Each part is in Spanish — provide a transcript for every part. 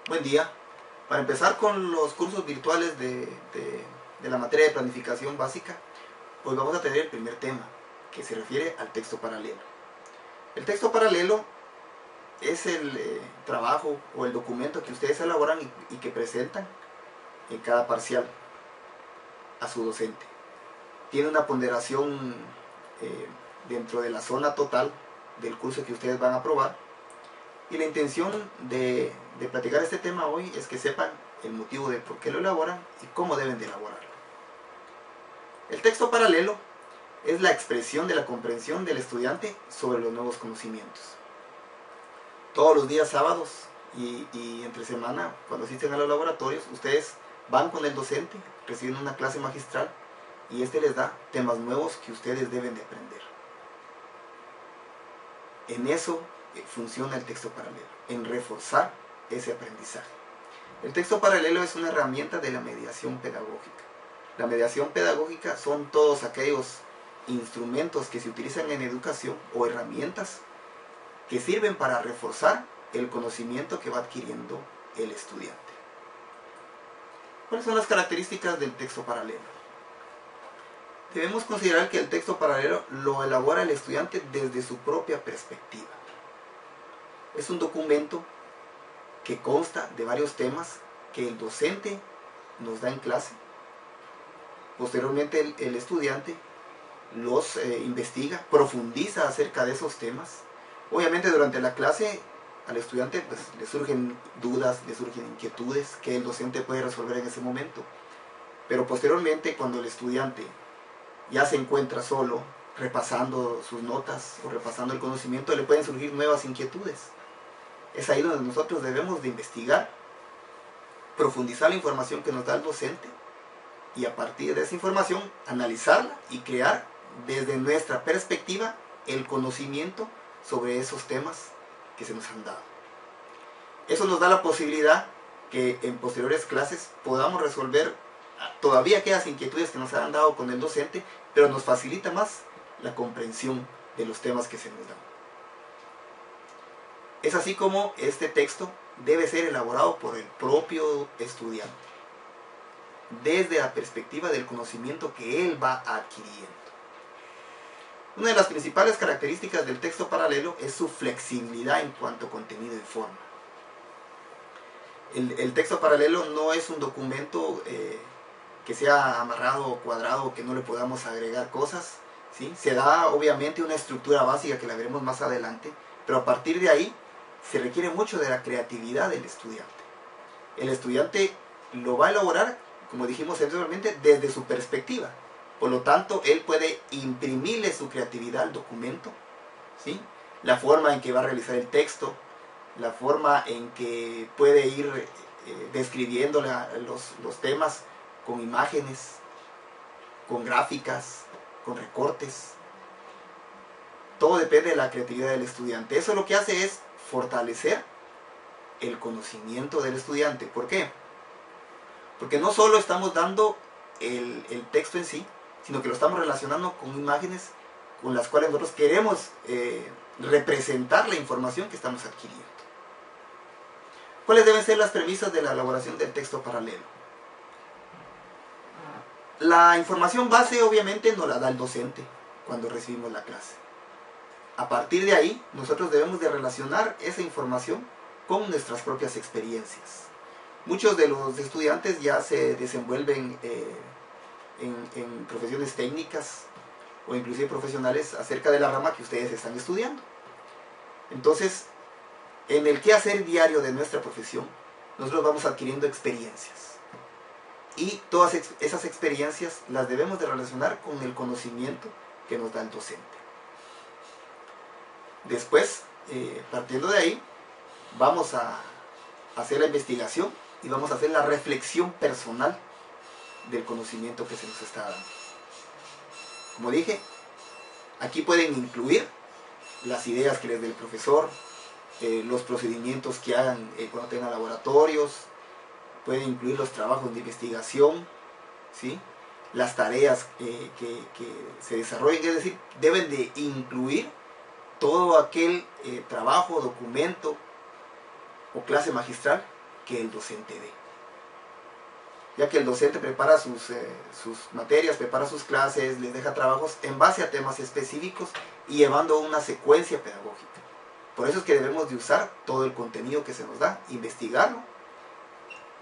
Buen día. Para empezar con los cursos virtuales de la materia de planificación básica, hoy vamos a tener el primer tema, que se refiere al texto paralelo. El texto paralelo es el trabajo o el documento que ustedes elaboran y que presentan en cada parcial a su docente. Tiene una ponderación dentro de la zona total del curso que ustedes van a aprobar. Y la intención de platicar este tema hoy es que sepan el motivo de por qué lo elaboran y cómo deben de elaborarlo. El texto paralelo es la expresión de la comprensión del estudiante sobre los nuevos conocimientos. Todos los días sábados y entre semana, cuando asisten a los laboratorios, ustedes van con el docente, reciben una clase magistral y este les da temas nuevos que ustedes deben de aprender. En eso funciona el texto paralelo, en reforzar ese aprendizaje. El texto paralelo es una herramienta de la mediación pedagógica. La mediación pedagógica son todos aquellos instrumentos que se utilizan en educación o herramientas que sirven para reforzar el conocimiento que va adquiriendo el estudiante. ¿Cuáles son las características del texto paralelo? Debemos considerar que el texto paralelo lo elabora el estudiante desde su propia perspectiva. Es un documento que consta de varios temas que el docente nos da en clase. Posteriormente el estudiante los investiga, profundiza acerca de esos temas. Obviamente durante la clase al estudiante le surgen dudas, le surgen inquietudes que el docente puede resolver en ese momento. Pero posteriormente, cuando el estudiante ya se encuentra solo, repasando sus notas o repasando el conocimiento, le pueden surgir nuevas inquietudes. Es ahí donde nosotros debemos de investigar, profundizar la información que nos da el docente y a partir de esa información analizarla y crear desde nuestra perspectiva el conocimiento sobre esos temas que se nos han dado. Eso nos da la posibilidad que en posteriores clases podamos resolver todavía aquellas inquietudes que nos han dado con el docente, pero nos facilita más la comprensión de los temas que se nos dan. Es así como este texto debe ser elaborado por el propio estudiante, desde la perspectiva del conocimiento que él va adquiriendo. Una de las principales características del texto paralelo es su flexibilidad en cuanto a contenido y forma. El texto paralelo no es un documento que sea amarrado o cuadrado, que no le podamos agregar cosas, ¿sí? Se da obviamente una estructura básica que la veremos más adelante, pero a partir de ahí se requiere mucho de la creatividad del estudiante. El estudiante lo va a elaborar, como dijimos anteriormente, desde su perspectiva. Por lo tanto, él puede imprimirle su creatividad al documento, ¿sí? La forma en que va a realizar el texto, la forma en que puede ir describiendo los temas con imágenes, con gráficas, con recortes. Todo depende de la creatividad del estudiante. Eso lo que hace es fortalecer el conocimiento del estudiante. ¿Por qué? Porque no solo estamos dando el texto en sí, sino que lo estamos relacionando con imágenes con las cuales nosotros queremos representar la información que estamos adquiriendo. ¿Cuáles deben ser las premisas de la elaboración del texto paralelo? La información base obviamente nos la da el docente cuando recibimos la clase. A partir de ahí, nosotros debemos de relacionar esa información con nuestras propias experiencias. Muchos de los estudiantes ya se desenvuelven en profesiones técnicas o inclusive profesionales acerca de la rama que ustedes están estudiando. Entonces, en el quehacer diario de nuestra profesión, nosotros vamos adquiriendo experiencias. Y todas esas experiencias las debemos de relacionar con el conocimiento que nos da el docente. Después, partiendo de ahí, vamos a hacer la investigación y vamos a hacer la reflexión personal del conocimiento que se nos está dando. Como dije, aquí pueden incluir las ideas que les dé el profesor, los procedimientos que hagan cuando tengan laboratorios, pueden incluir los trabajos de investigación, ¿sí? Las tareas que se desarrollen, es decir, deben de incluir todo aquel trabajo, documento o clase magistral que el docente dé. Ya que el docente prepara sus materias, prepara sus clases, les deja trabajos en base a temas específicos y llevando una secuencia pedagógica. Por eso es que debemos de usar todo el contenido que se nos da, investigarlo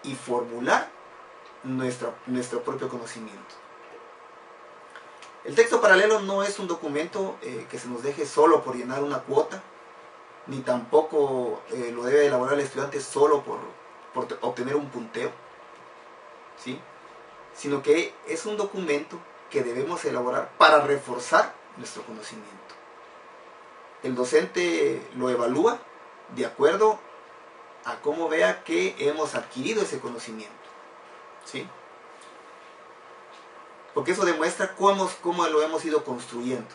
y formular nuestro propio conocimiento. El texto paralelo no es un documento que se nos deje solo por llenar una cuota, ni tampoco lo debe elaborar el estudiante solo por obtener un punteo, ¿sí? Sino que es un documento que debemos elaborar para reforzar nuestro conocimiento. El docente lo evalúa de acuerdo a cómo vea que hemos adquirido ese conocimiento, ¿sí? Porque eso demuestra cómo lo hemos ido construyendo,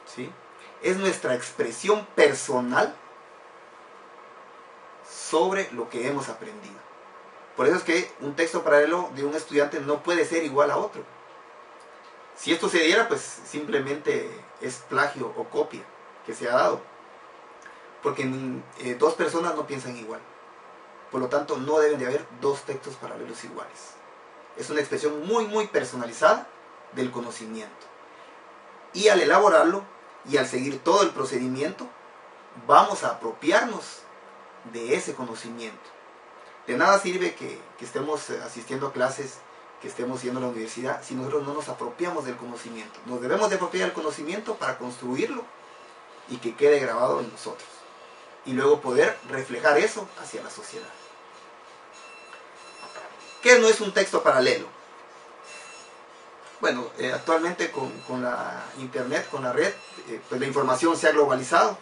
¿sí? Es nuestra expresión personal sobre lo que hemos aprendido. Por eso es que un texto paralelo de un estudiante no puede ser igual a otro. Si esto se diera, pues simplemente es plagio o copia que se ha dado. Porque dos personas no piensan igual. Por lo tanto, no deben de haber dos textos paralelos iguales. Es una expresión muy, muy personalizada del conocimiento. Y al elaborarlo y al seguir todo el procedimiento, vamos a apropiarnos de ese conocimiento. De nada sirve que estemos asistiendo a clases, que estemos yendo a la universidad, si nosotros no nos apropiamos del conocimiento. Nos debemos de apropiar del conocimiento para construirlo y que quede grabado en nosotros. Y luego poder reflejar eso hacia la sociedad. ¿Qué no es un texto paralelo? Bueno, actualmente con la internet, con la red, pues la información se ha globalizado.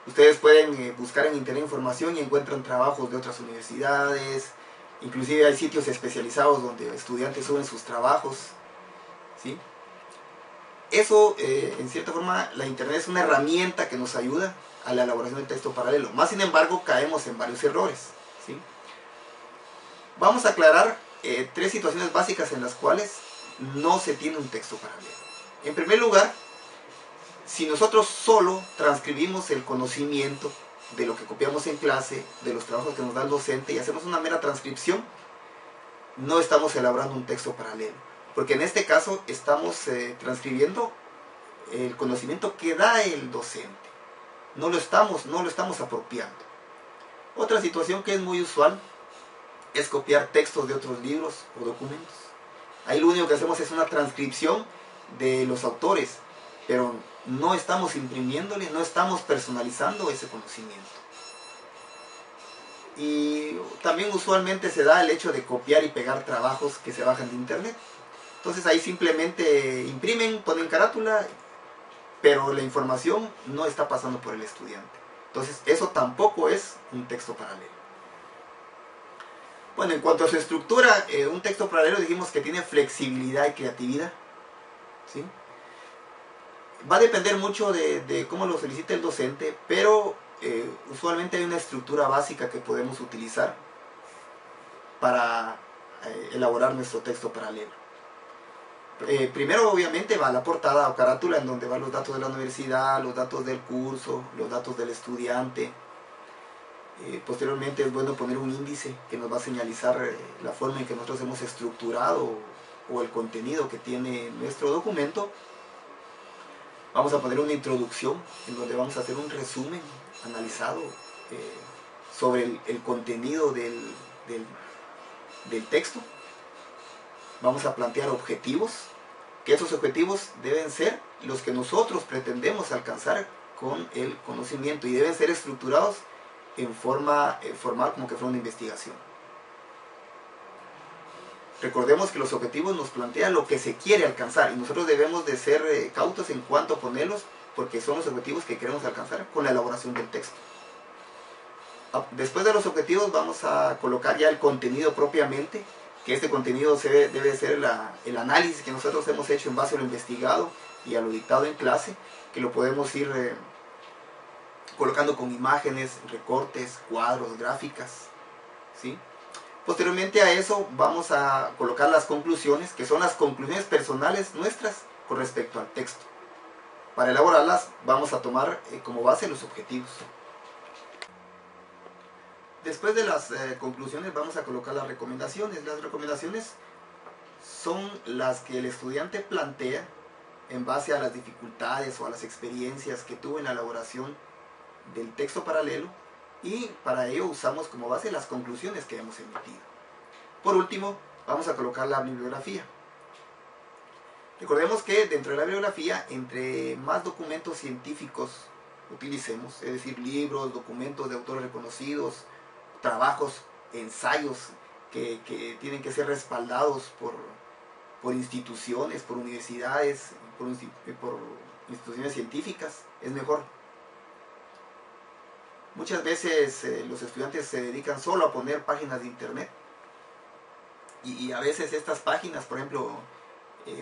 Ustedes pueden buscar en internet información y encuentran trabajos de otras universidades, inclusive hay sitios especializados donde estudiantes suben sus trabajos, ¿sí? Eso, en cierta forma, la internet es una herramienta que nos ayuda a la elaboración del texto paralelo. Más sin embargo, caemos en varios errores, ¿sí? Vamos a aclarar tres situaciones básicas en las cuales no se tiene un texto paralelo. En primer lugar, si nosotros solo transcribimos el conocimiento de lo que copiamos en clase, de los trabajos que nos da el docente y hacemos una mera transcripción, no estamos elaborando un texto paralelo. Porque en este caso estamos transcribiendo el conocimiento que da el docente. No lo estamos apropiando. Otra situación que es muy usual es copiar textos de otros libros o documentos. Ahí lo único que hacemos es una transcripción de los autores, pero no estamos imprimiéndole, no estamos personalizando ese conocimiento. Y también usualmente se da el hecho de copiar y pegar trabajos que se bajan de internet. Entonces ahí simplemente imprimen, ponen carátula, pero la información no está pasando por el estudiante. Entonces eso tampoco es un texto paralelo. Bueno, en cuanto a su estructura, un texto paralelo dijimos que tiene flexibilidad y creatividad, ¿sí? Va a depender mucho de cómo lo solicite el docente, pero usualmente hay una estructura básica que podemos utilizar para elaborar nuestro texto paralelo. Primero, obviamente, va la portada o carátula en donde van los datos de la universidad, los datos del curso, los datos del estudiante. Posteriormente es bueno poner un índice que nos va a señalizar la forma en que nosotros hemos estructurado o el contenido que tiene nuestro documento. Vamos a poner una introducción en donde vamos a hacer un resumen analizado sobre el contenido del texto. Vamos a plantear objetivos, que esos objetivos deben ser los que nosotros pretendemos alcanzar con el conocimiento y deben ser estructurados en forma formal, como que fuera una investigación. Recordemos que los objetivos nos plantean lo que se quiere alcanzar y nosotros debemos de ser cautos en cuanto a ponerlos, porque son los objetivos que queremos alcanzar con la elaboración del texto. Después de los objetivos vamos a colocar ya el contenido propiamente, que este contenido debe ser el análisis que nosotros hemos hecho en base a lo investigado y a lo dictado en clase, que lo podemos ir colocando con imágenes, recortes, cuadros, gráficas, ¿sí? Posteriormente a eso vamos a colocar las conclusiones, que son las conclusiones personales nuestras con respecto al texto. Para elaborarlas vamos a tomar como base los objetivos. Después de las conclusiones vamos a colocar las recomendaciones. Las recomendaciones son las que el estudiante plantea en base a las dificultades o a las experiencias que tuvo en la elaboración del texto paralelo, y para ello usamos como base las conclusiones que hemos emitido. Por último, vamos a colocar la bibliografía. Recordemos que dentro de la bibliografía, entre más documentos científicos utilicemos, es decir, libros, documentos de autores reconocidos, trabajos, ensayos que tienen que ser respaldados por instituciones, por universidades, por instituciones científicas, es mejor. Muchas veces los estudiantes se dedican solo a poner páginas de internet, y a veces estas páginas, por ejemplo,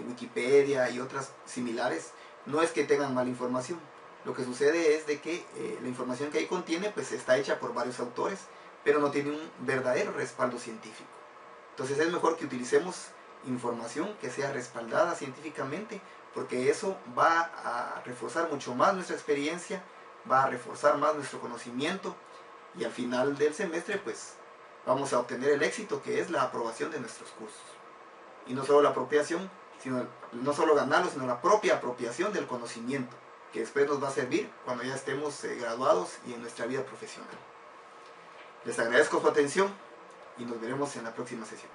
Wikipedia y otras similares, no es que tengan mala información. Lo que sucede es de que la información que ahí contiene pues está hecha por varios autores, pero no tiene un verdadero respaldo científico. Entonces es mejor que utilicemos información que sea respaldada científicamente, porque eso va a reforzar mucho más nuestra experiencia, va a reforzar más nuestro conocimiento, y al final del semestre pues vamos a obtener el éxito, que es la aprobación de nuestros cursos. Y no solo la apropiación, no solo ganarlo, sino la propia apropiación del conocimiento, que después nos va a servir cuando ya estemos graduados y en nuestra vida profesional. Les agradezco su atención y nos veremos en la próxima sesión.